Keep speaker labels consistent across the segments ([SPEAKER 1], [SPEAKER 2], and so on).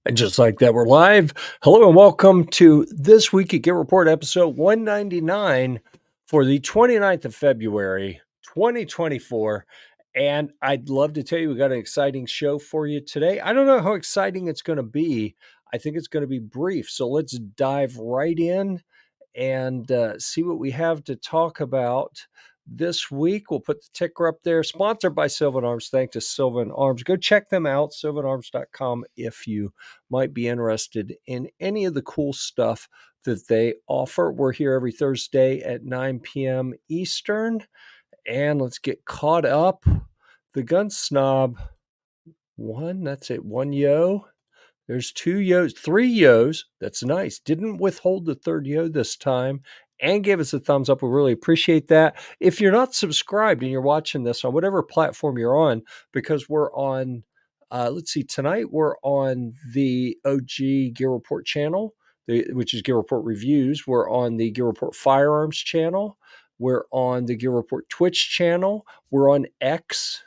[SPEAKER 1] And just like that, we're live. Hello and welcome to this week at Gear-Report episode 199 for the 29th of February, 2024. And I'd love to tell you we got an exciting show for you today. I don't know how exciting it's going to be. I think it's going to be brief. So let's dive right in and see what we have to talk about this week. We'll put the ticker up there. Sponsored by Sylvan Arms. Thanks to Sylvan Arms. Go check them out, sylvanarms.com, if you might be interested in any of the cool stuff that they offer. We're here every Thursday at 9 p.m. Eastern. And let's get caught up. The Gun Snob, one, that's it, one yo. There's two yos, three yos. That's nice. Didn't withhold the third yo this time and gave us a thumbs up. We really appreciate that. If you're not subscribed and you're watching this on whatever platform you're on, because we're on, let's see, tonight we're on the OG Gear Report channel, which is Gear Report Reviews. We're on the Gear Report Firearms channel. We're on the Gear Report Twitch channel. We're on X.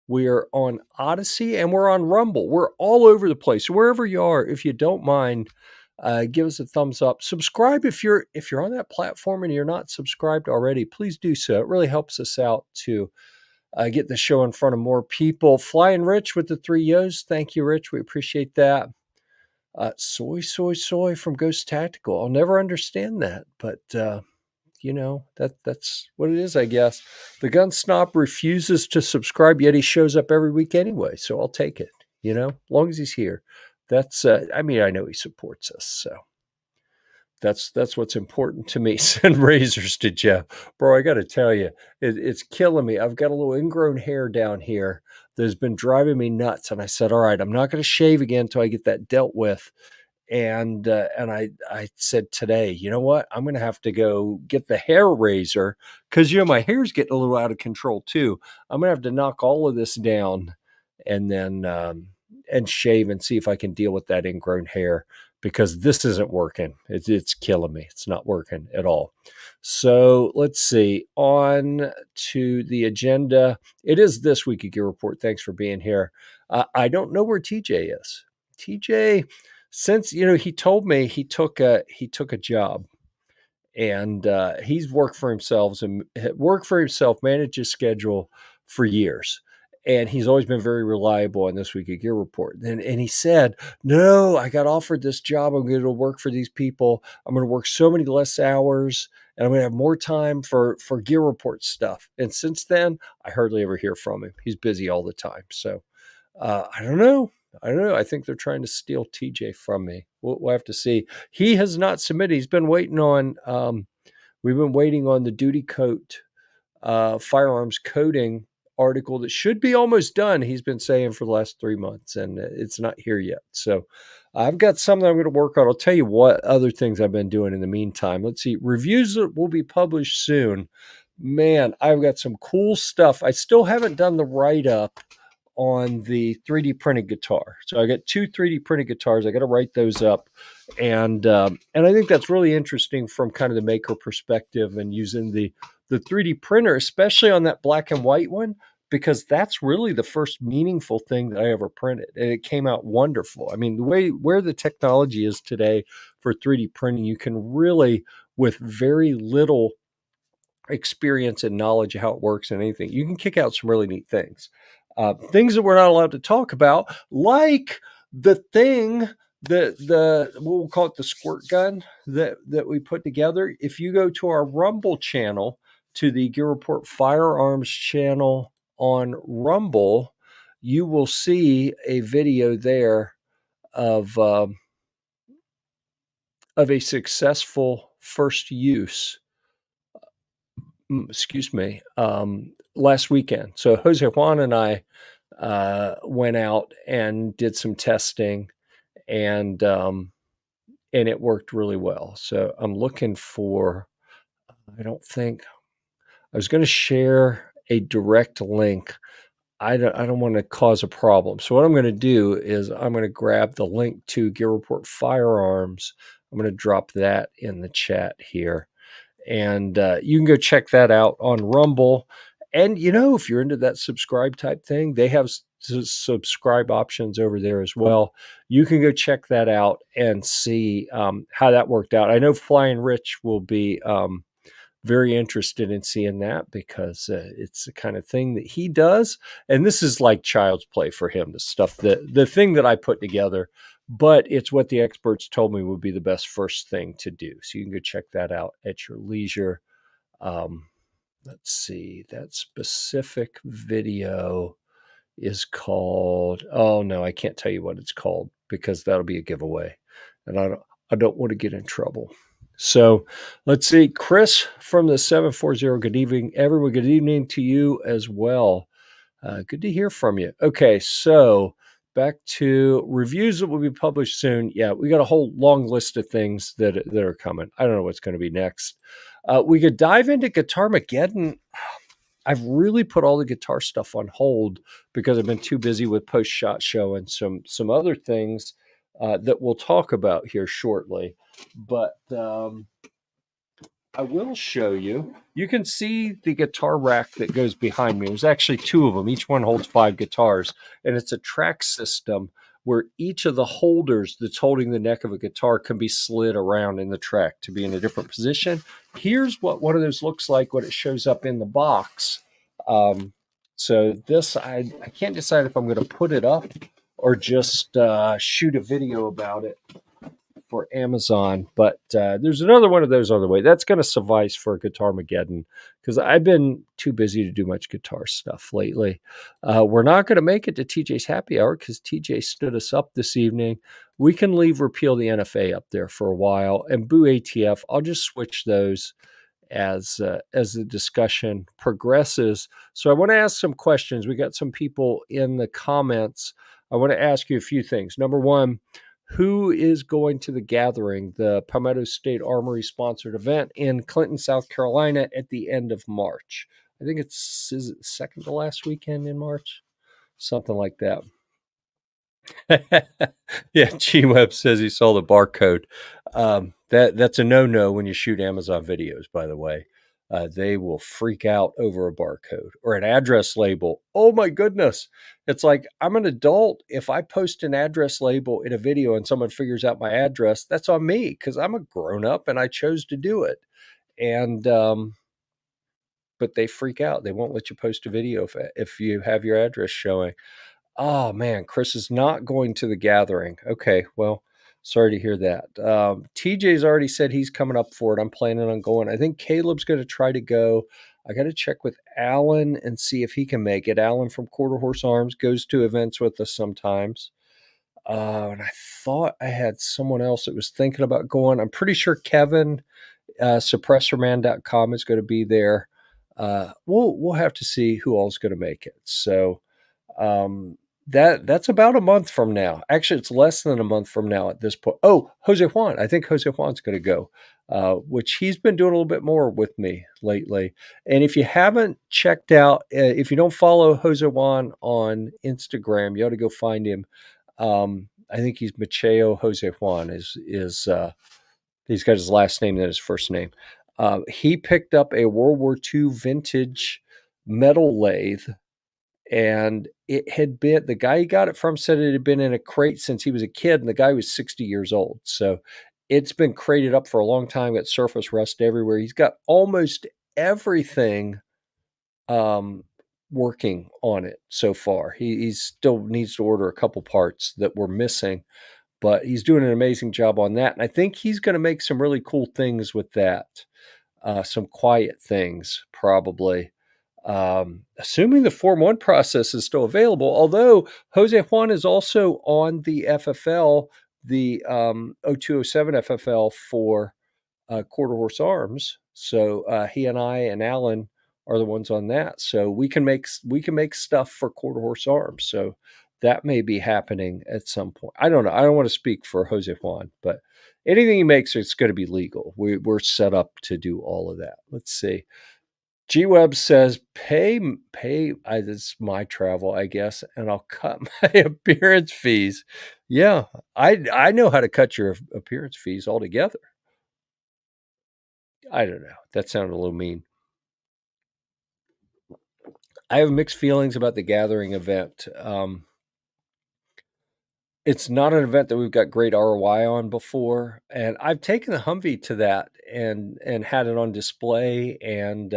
[SPEAKER 1] We're on Odyssey, and we're on Rumble. We're all over the place. Wherever you are, if you don't mind, give us a thumbs up. Subscribe if you're on that platform and you're not subscribed already. Please do so. It really helps us out to get the show in front of more people. Flying Rich with the three Yo's. Thank you, Rich. We appreciate that. Soy from Ghost Tactical. I'll never understand that, but that's what it is, I guess. The Gun Snob refuses to subscribe, yet he shows up every week anyway, so I'll take it, as long as he's here. That's I know he supports us, so that's what's important to me. Send razors to Jeff. Bro, I got to tell you, it's killing me. I've got a little ingrown hair down here that's been driving me nuts, and I said, all right, I'm not going to shave again until I get that dealt with. And I said today, you know what? I'm going to have to go get the hair razor because, my hair's getting a little out of control too. I'm going to have to knock all of this down and then and shave and see if I can deal with that ingrown hair, because this isn't working. It's killing me. It's not working at all. So let's see. On to the agenda. It is this week at Gear Report. Thanks for being here. I don't know where TJ is. TJ... Since he told me he took a job, and he's worked for himself, managed his schedule for years, and he's always been very reliable on This Week at Gear Report. And he said, "No, I got offered this job. I'm going to work for these people. I'm going to work so many less hours, and I'm going to have more time for Gear Report stuff." And since then, I hardly ever hear from him. He's busy all the time. So I don't know. I think they're trying to steal TJ from me. We'll have to see. He has not submitted. He's been waiting on, we've been waiting on the duty coat firearms coding article that should be almost done, he's been saying, for the last 3 months, and it's not here yet. So I've got something I'm going to work on. I'll tell you what other things I've been doing in the meantime. Let's see. Reviews that will be published soon. Man, I've got some cool stuff. I still haven't done the write-up on the 3D printed guitar. So I got 2 3D printed guitars. I got to write those up. And I think that's really interesting from kind of the maker perspective, and using the 3D printer, especially on that black and white one, because that's really the first meaningful thing that I ever printed. And it came out wonderful. I mean, where the technology is today for 3D printing, you can really, with very little experience and knowledge of how it works and anything, you can kick out some really neat things. Things that we're not allowed to talk about, like the thing that we'll call it the squirt gun that we put together. If you go to our Rumble channel, to the Gear Report Firearms channel on Rumble, you will see a video there of a successful first use. Last weekend. So Jose Juan and I went out and did some testing, and it worked really well. So I'm looking for, I was going to share a direct link. I don't want to cause a problem. So what I'm going to do is I'm going to grab the link to Gear Report Firearms. I'm going to drop that in the chat here. And you can go check that out on Rumble. And if you're into that subscribe type thing, they have subscribe options over there as well. You can go check that out and see how that worked out. I know Flying Rich will be very interested in seeing that because it's the kind of thing that he does, and this is like child's play for him. The stuff that the thing that I put together, but it's what the experts told me would be the best first thing to do. So you can go check that out at your leisure. Um, let's see, that specific video is called, oh no, I can't tell you what it's called because that'll be a giveaway, and I don't want to get in trouble. So let's see, Chris from the 740. Good evening, everyone. Good evening to you as well. Good to hear from you. Okay, so back to reviews that will be published soon. Yeah, we got a whole long list of things that are coming. I don't know what's going to be next. We could dive into Guitarmageddon. I've really put all the guitar stuff on hold because I've been too busy with Post Shot Show and some other things that we'll talk about here shortly. But I will show you. You can see the guitar rack that goes behind me. There's actually two of them. Each one holds 5 guitars, and it's a track system where each of the holders that's holding the neck of a guitar can be slid around in the track to be in a different position. Here's what one of those looks like when it shows up in the box. So this, I can't decide if I'm going to put it up or just shoot a video about it for Amazon, but there's another one of those on the way. That's going to suffice for Guitarmageddon because I've been too busy to do much guitar stuff lately. We're not going to make it to TJ's happy hour because TJ stood us up this evening. We can leave Repeal the NFA up there for a while and Boo ATF. I'll just switch those as the discussion progresses. So I want to ask some questions. We got some people in the comments. I want to ask you a few things. Number one, who is going to the gathering, the Palmetto State Armory sponsored event in Clinton, South Carolina at the end of March? I think is it second to last weekend in March? Something like that. Yeah, G Web says he saw the barcode. That's a no when you shoot Amazon videos. By the way, they will freak out over a barcode or an address label. Oh my goodness! It's like I'm an adult. If I post an address label in a video and someone figures out my address, that's on me because I'm a grown up and I chose to do it. And but they freak out. They won't let you post a video if you have your address showing. Oh man, Chris is not going to the gathering. Okay, well, sorry to hear that. TJ's already said he's coming up for it. I'm planning on going. I think Caleb's going to try to go. I got to check with Alan and see if he can make it. Alan from Quarter Horse Arms goes to events with us sometimes. And I thought I had someone else that was thinking about going. I'm pretty sure Kevin, suppressorman.com is going to be there. We'll have to see who all's going to make it. So that's about a month from now. Actually, it's less than a month from now at this point. Oh, Jose Juan. I think Jose Juan's going to go, which he's been doing a little bit more with me lately. And if you haven't checked out, if you don't follow Jose Juan on Instagram, you ought to go find him. I think he's Macheo Jose Juan is he's got his last name than his first name. He picked up a World War II vintage metal lathe, and it had been, the guy he got it from said it had been in a crate since he was a kid, and the guy was 60 years old. So it's been crated up for a long time, got surface rust everywhere. He's got almost everything working on it so far. He still needs to order a couple parts that were missing, but he's doing an amazing job on that. And I think he's going to make some really cool things with that. Some quiet things, probably. Assuming the Form 1 process is still available, although Jose Juan is also on the FFL, the 0207 FFL for Quarter Horse Arms. So he and I and Alan are the ones on that. So we can make stuff for Quarter Horse Arms. So that may be happening at some point. I don't know. I don't want to speak for Jose Juan, but anything he makes, it's going to be legal. We're set up to do all of that. Let's see. G Web says, pay. This is my travel, I guess, and I'll cut my appearance fees. Yeah, I know how to cut your appearance fees altogether. I don't know. That sounded a little mean. I have mixed feelings about the Gathering event. It's not an event that we've got great ROI on before, and I've taken the Humvee to that and had it on display, and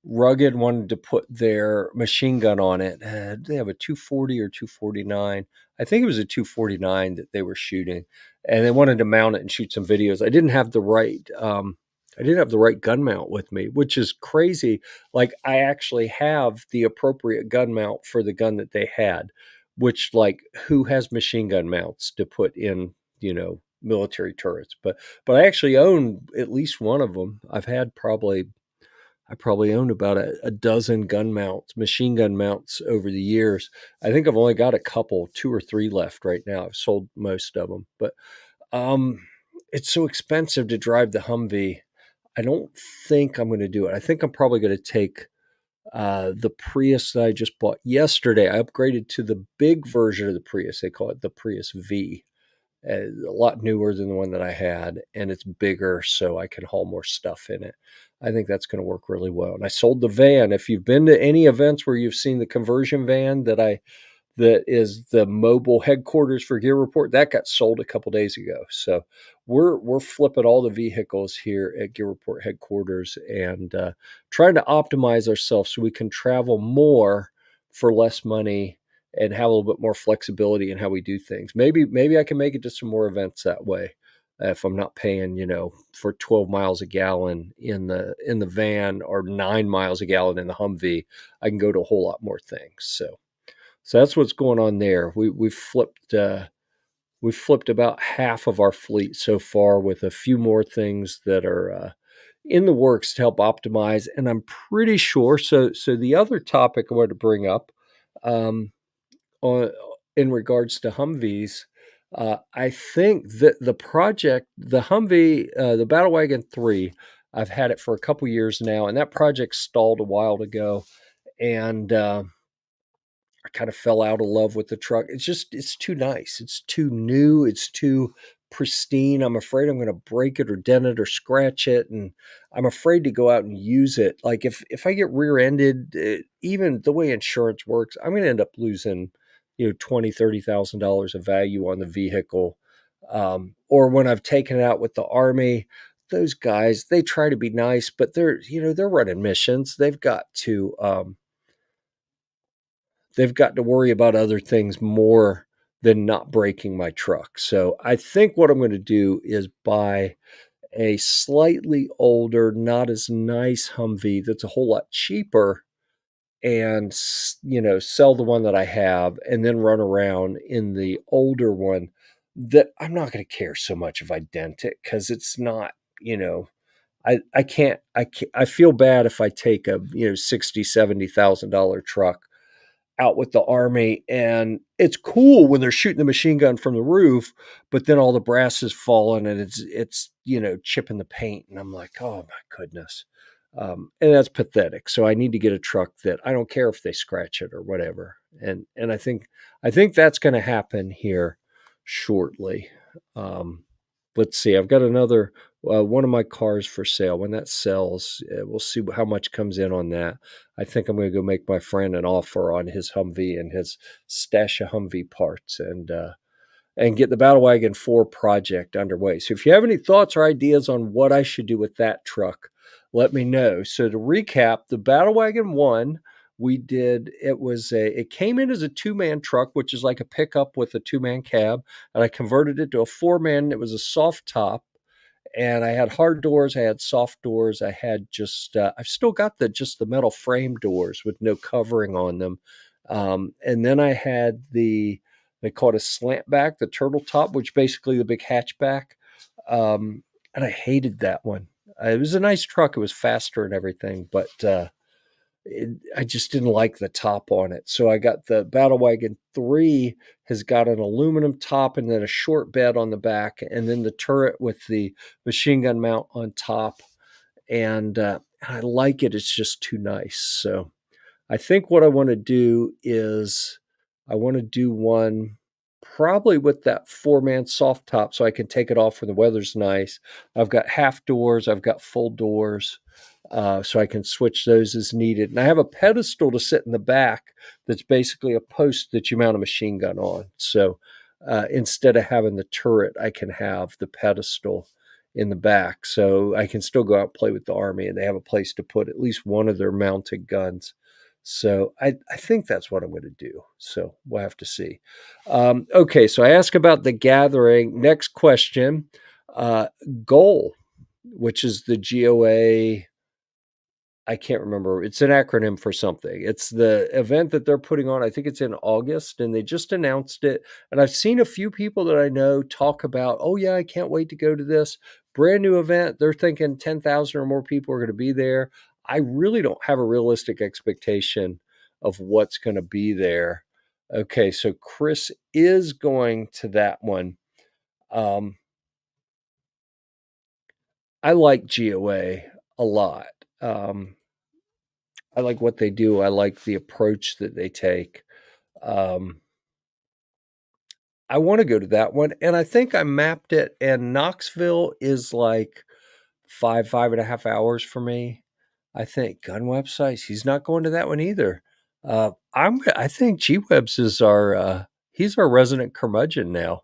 [SPEAKER 1] Rugged wanted to put their machine gun on it. They have a 240 or 249. I think it was a 249 that they were shooting, and they wanted to mount it and shoot some videos. I didn't have the right gun mount with me, which is crazy. Like, I actually have the appropriate gun mount for the gun that they had, which, like, who has machine gun mounts to put in, military turrets? But I actually own at least one of them. I probably own about a dozen gun mounts, machine gun mounts over the years. I think I've only got a couple, two or three left right now. I've sold most of them, but um, it's so expensive to drive the Humvee. I don't think I'm going to do it. I think I'm probably going to take the Prius that I just bought yesterday. I upgraded to the big version of the Prius. They call it the Prius V. A lot newer than the one that I had, and it's bigger, so I can haul more stuff in it. I think that's going to work really well. And I sold the van. If you've been to any events where you've seen the conversion van that is the mobile headquarters for Gear-Report, that got sold a couple days ago. So we're flipping all the vehicles here at Gear-Report headquarters and trying to optimize ourselves so we can travel more for less money and have a little bit more flexibility in how we do things. Maybe I can make it to some more events that way. If I'm not paying, for 12 miles a gallon in the van or 9 miles a gallon in the Humvee, I can go to a whole lot more things. So that's what's going on there. We've flipped about half of our fleet so far, with a few more things that are in the works to help optimize. And I'm pretty sure. So the other topic I wanted to bring up, um, on in regards to Humvees, I think that the Humvee, the Battlewagon 3, I've had it for a couple years now, and that project stalled a while ago, and I kind of fell out of love with the truck. It's too nice. It's too new. It's too pristine. I'm afraid I'm going to break it or dent it or scratch it. And I'm afraid to go out and use it. Like, if I get rear-ended, even the way insurance works, I'm going to end up losing, $20,000-$30,000 of value on the vehicle. Or when I've taken it out with the Army, those guys, they try to be nice, but they're running missions. They've got to worry about other things more than not breaking my truck. So I think what I'm going to do is buy a slightly older, not as nice Humvee that's a whole lot cheaper, and sell the one that I have, and then run around in the older one that I'm not going to care so much if I dent it, because it's not, I feel bad if I take a, $60,000-$70,000 truck out with the Army, and it's cool when they're shooting the machine gun from the roof, but then all the brass is falling and it's chipping the paint, and I'm like, oh my goodness. And that's pathetic. So I need to get a truck that I don't care if they scratch it or whatever. And I think that's going to happen here shortly. um, let's see, I've got another one of my cars for sale. When that sells, we'll see how much comes in on that. I think I'm going to go make my friend an offer on his Humvee and his stash of Humvee parts, and get the Battlewagon 4 project underway. So if you have any thoughts or ideas on what I should do with that truck, let me know. So to recap, the Battlewagon 1, it came in as a two-man truck, which is like a pickup with a two-man cab, and I converted it to a four-man. It was a soft top, and I had hard doors, I had soft doors, I had I've still got the metal frame doors with no covering on them, and then I had they call it a slant back, the turtle top, which basically the big hatchback, and I hated that one. It was a nice truck, it was faster and everything, but I just didn't like the top on it. So I got the Battlewagon 3, has got an aluminum top and then a short bed on the back, and then the turret with the machine gun mount on top. And I like it. It's just too nice. So I think what I want to do is I want to do one probably with that four-man soft top so I can take it off when the weather's nice. I've got half doors, I've got full doors. so I can switch those as needed. And I have a pedestal to sit in the back that's basically a post that you mount a machine gun on. So instead of having the turret, I can have the pedestal in the back. So I can still go out and play with the Army, and they have a place to put at least one of their mounted guns. So I think that's what I'm going to do. So we'll have to see. Okay, so I asked about the gathering. Next question. Goal, which is the GOA. I can't remember. It's an acronym for something. It's the event that they're putting on. I think it's in August, and they just announced it. And I've seen a few people that I know talk about, oh, yeah, I can't wait to go to this brand new event. They're thinking 10,000 or more people are going to be there. I really don't have a realistic expectation of what's going to be there. Okay, so Chris is going to that one. I like GOA a lot. I like what they do. I like the approach that they take. Um, I want to go to that one, and I think I mapped it. And Knoxville is like 5.5 hours for me. I think gun websites. He's not going to that one either. I think G Webs is our. He's our resident curmudgeon now.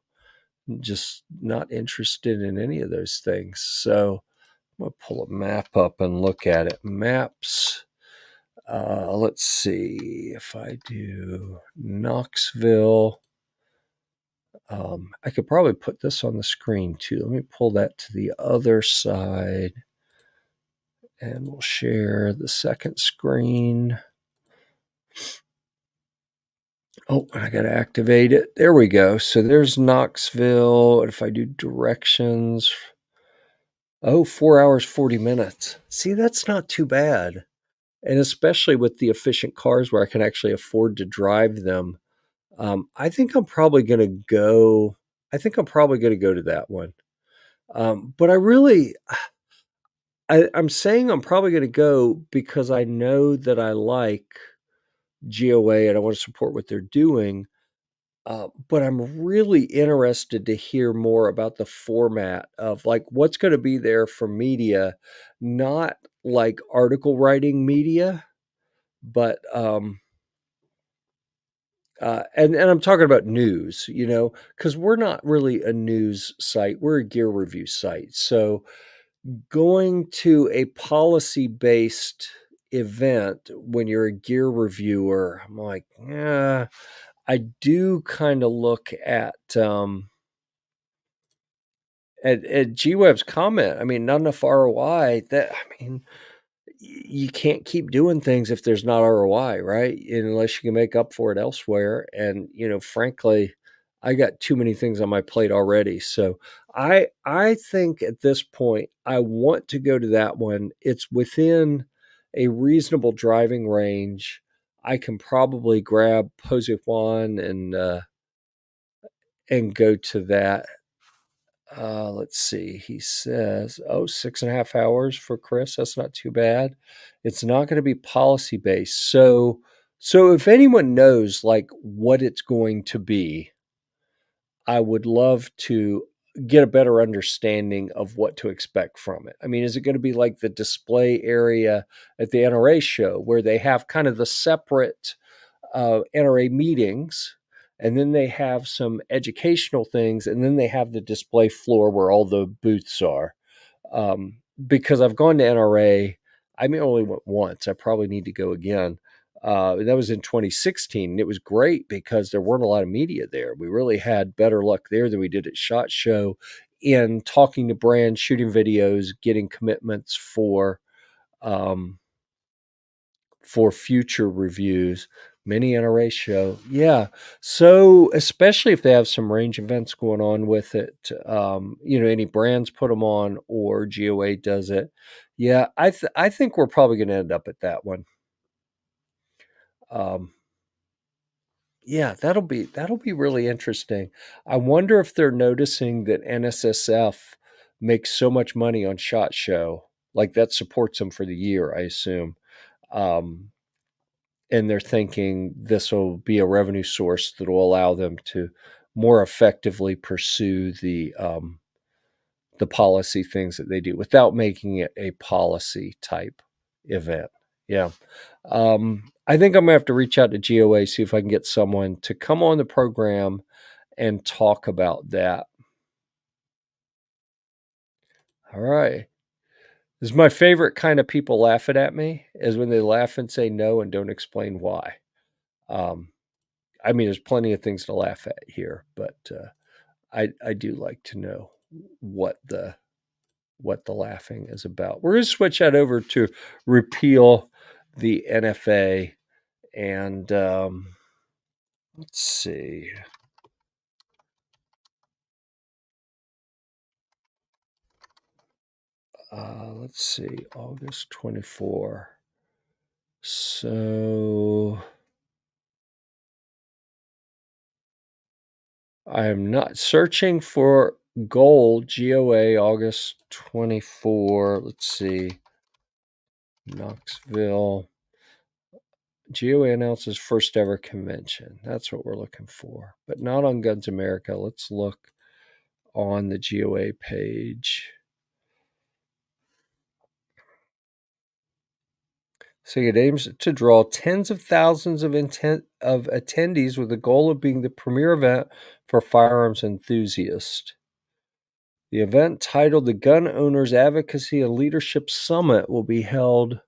[SPEAKER 1] Just not interested in any of those things. So I'm gonna pull a map up and look at it. Maps. Let's see if I do Knoxville. I could probably put this on the screen too. Let me pull that to the other side and we'll share the second screen. Oh, I got to activate it. There we go. So there's Knoxville. If I do directions, 4 hours, 40 minutes. See, that's not too bad. And especially with the efficient cars where I can actually afford to drive them. I think I'm probably going to go. I think I'm probably going to go to that one. But I'm saying I'm probably going to go because I know that I like GOA and I want to support what they're doing. But I'm really interested to hear more about the format of like what's going to be there for media, not like article writing media, but and I'm talking about news, because we're not really a news site. We're a gear review site. So going to a policy based event when you're a gear reviewer, I'm like, yeah, I do kind of look at GWeb's comment. I mean, not enough ROI. You can't keep doing things if there's not ROI, right? Unless you can make up for it elsewhere. And, frankly, I got too many things on my plate already. So I think at this point, I want to go to that one. It's within a reasonable driving range. I can probably grab Juan and go to that. Let's see. He says, 6.5 hours for Chris. That's not too bad. It's not going to be policy based. So if anyone knows like what it's going to be, I would love to get a better understanding of what to expect from it. I mean, is it going to be like the display area at the NRA show where they have kind of the separate NRA meetings, and then they have some educational things, and then they have the display floor where all the booths are? Because I've gone to NRA, I only went once. I probably need to go again. That was in 2016. And it was great because there weren't a lot of media there. We really had better luck there than we did at SHOT Show in talking to brands, shooting videos, getting commitments for future reviews. Mini NRA show. Yeah. So especially if they have some range events going on with it, any brands put them on or GOA does it. Yeah. I think we're probably going to end up at that one. Yeah, that'll be really interesting. I wonder if they're noticing that NSSF makes so much money on SHOT Show. Like that supports them for the year, I assume. Um, and they're thinking this will be a revenue source that will allow them to more effectively pursue the policy things that they do without making it a policy type event. Yeah. I think I'm gonna have to reach out to GOA, see if I can get someone to come on the program and talk about that. All right. This is my favorite kind of people laughing at me is when they laugh and say no and don't explain why. Um, I mean, there's plenty of things to laugh at here, but I do like to know what the what the laughing is about. We're going to switch that over to repeal the NFA and let's see. Let's see, August 24. So I am not searching for gold, GOA, August 24. Let's see, Knoxville. GOA announces first ever convention. That's what we're looking for, but not on Guns America. Let's look on the GOA page. So it aims to draw tens of thousands of attendees with the goal of being the premier event for firearms enthusiasts. The event, titled the Gun Owners Advocacy and Leadership Summit, will be held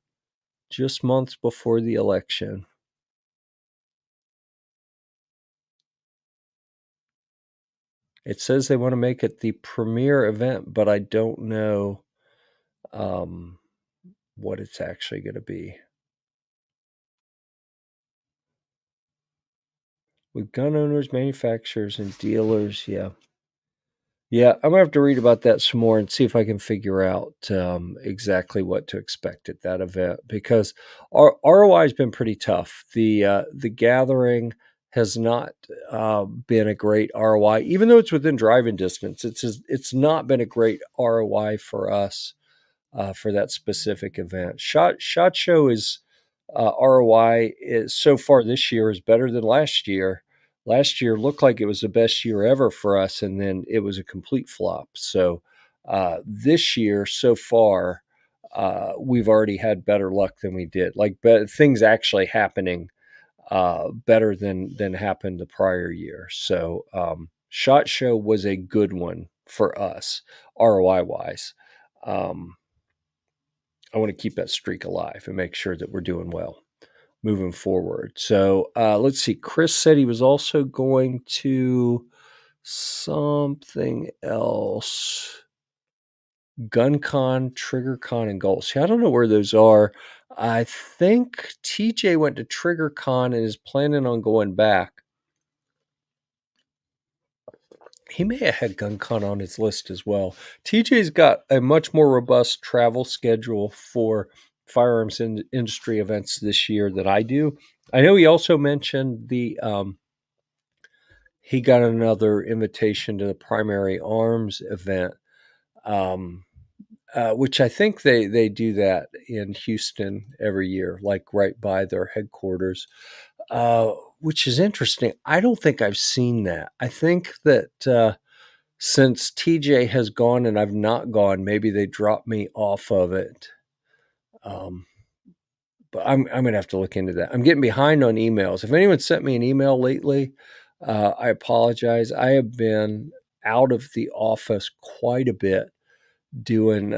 [SPEAKER 1] just months before the election. It says they want to make it the premier event, but I don't know what it's actually going to be. With gun owners, manufacturers, and dealers, yeah. Yeah, I'm gonna have to read about that some more and see if I can figure out exactly what to expect at that event because our ROI has been pretty tough. The gathering has not been a great ROI, even though it's within driving distance. It's not been a great ROI for us for that specific event. Shot Show is ROI is so far this year is better than last year. Last year looked like it was the best year ever for us, and then it was a complete flop. So this year so far, we've already had better luck than we did. Like things actually happening better than happened the prior year. So Shot Show was a good one for us ROI wise. I want to keep that streak alive and make sure that we're doing well moving forward. So let's see. Chris said he was also going to something else. GunCon, TriggerCon, and Goals. See, I don't know where those are. I think TJ went to TriggerCon and is planning on going back. He may have had GunCon on his list as well. TJ's got a much more robust travel schedule for firearms industry events this year than I do. I know he also mentioned he got another invitation to the Primary Arms event, which I think they do that in Houston every year, like right by their headquarters, which is interesting. I don't think I've seen that. I think that since TJ has gone and I've not gone, maybe they dropped me off of it. But I'm going to have to look into that. I'm getting behind on emails. If anyone sent me an email lately, I apologize. I have been out of the office quite a bit doing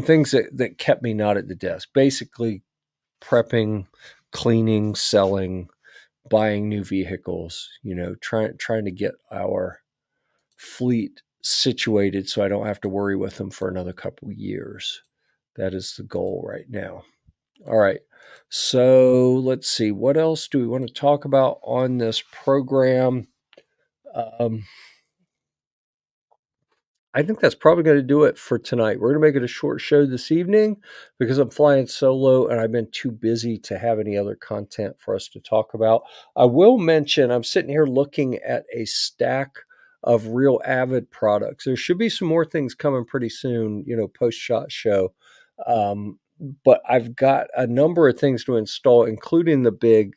[SPEAKER 1] things that kept me not at the desk. Basically, prepping, cleaning, selling, buying new vehicles. Trying to get our fleet situated so I don't have to worry with them for another couple of years. That is the goal right now. All right. So let's see. What else do we want to talk about on this program? Um, I think that's probably going to do it for tonight. We're going to make it a short show this evening because I'm flying solo and I've been too busy to have any other content for us to talk about. I will mention I'm sitting here looking at a stack of Real Avid products. There should be some more things coming pretty soon, post shot show. But I've got a number of things to install, including the big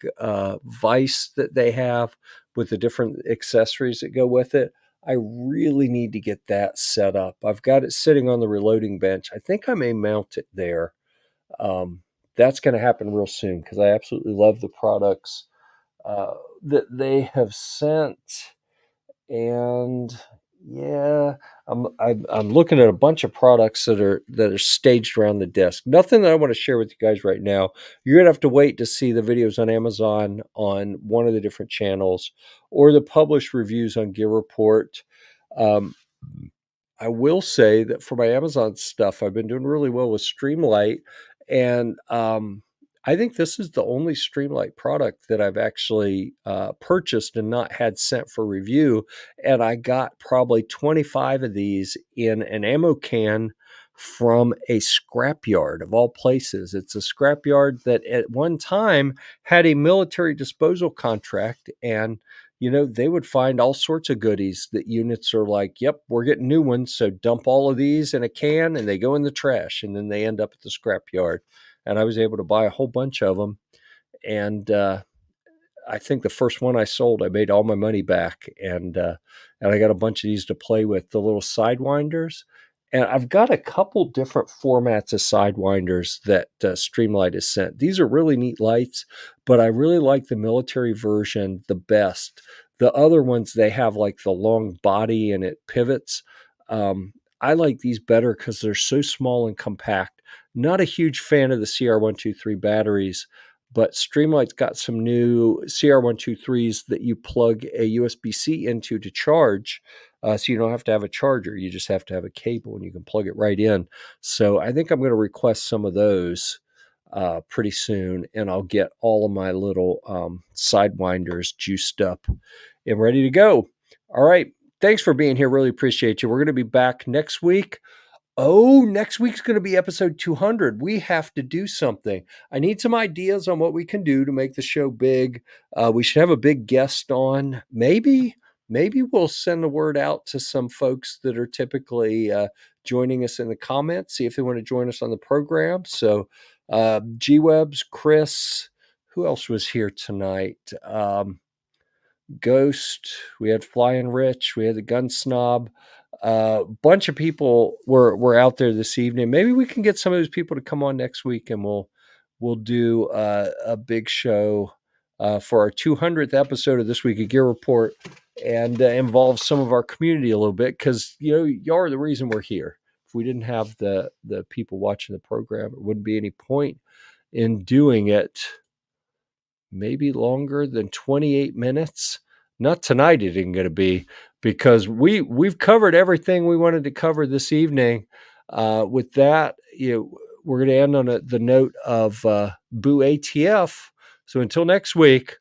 [SPEAKER 1] vise that they have with the different accessories that go with it. I really need to get that set up. I've got it sitting on the reloading bench. I think I may mount it there. that's going to happen real soon because I absolutely love the products that they have sent. And yeah, I'm looking at a bunch of products that are staged around the desk. Nothing that I want to share with you guys right now. You're gonna have to wait to see the videos on Amazon on one of the different channels or the published reviews on Gear Report. Um, I will say that for my Amazon stuff, I've been doing really well with Streamlight, and I think this is the only Streamlight product that I've actually purchased and not had sent for review. And I got probably 25 of these in an ammo can from a scrapyard of all places. It's a scrapyard that at one time had a military disposal contract, and they would find all sorts of goodies that units are like, yep, we're getting new ones. So dump all of these in a can and they go in the trash and then they end up at the scrapyard. And I was able to buy a whole bunch of them. And I think the first one I sold, I made all my money back, and I got a bunch of these to play with, the little sidewinders. And I've got a couple different formats of sidewinders that Streamlight has sent. These are really neat lights, but I really like the military version the best. The other ones, they have like the long body and it pivots. I like these better because they're so small and compact. Not a huge fan of the CR123 batteries, but Streamlight's got some new CR123s that you plug a USB-C into to charge. So you don't have to have a charger. You just have to have a cable and you can plug it right in. So I think I'm going to request some of those pretty soon, and I'll get all of my little sidewinders juiced up and ready to go. All right. Thanks for being here. Really appreciate you. We're going to be back next week. Oh, next week's going to be episode 200. We have to do something. I need some ideas on what we can do to make the show big. We should have a big guest on. Maybe we'll send the word out to some folks that are typically joining us in the comments, see if they want to join us on the program. So, G-Webs, Chris, who else was here tonight? Ghost, we had Flying Rich, we had the Gun Snob. A bunch of people were out there this evening. Maybe we can get some of those people to come on next week, and we'll do a big show for our 200th episode of This Week of Gear Report, and involve some of our community a little bit, because y'all are the reason we're here. If we didn't have the people watching the program, it wouldn't be any point in doing it maybe longer than 28 minutes. Not tonight, it isn't going to be, because we've covered everything we wanted to cover this evening. With that, we're going to end on the note of Boo ATF. So until next week,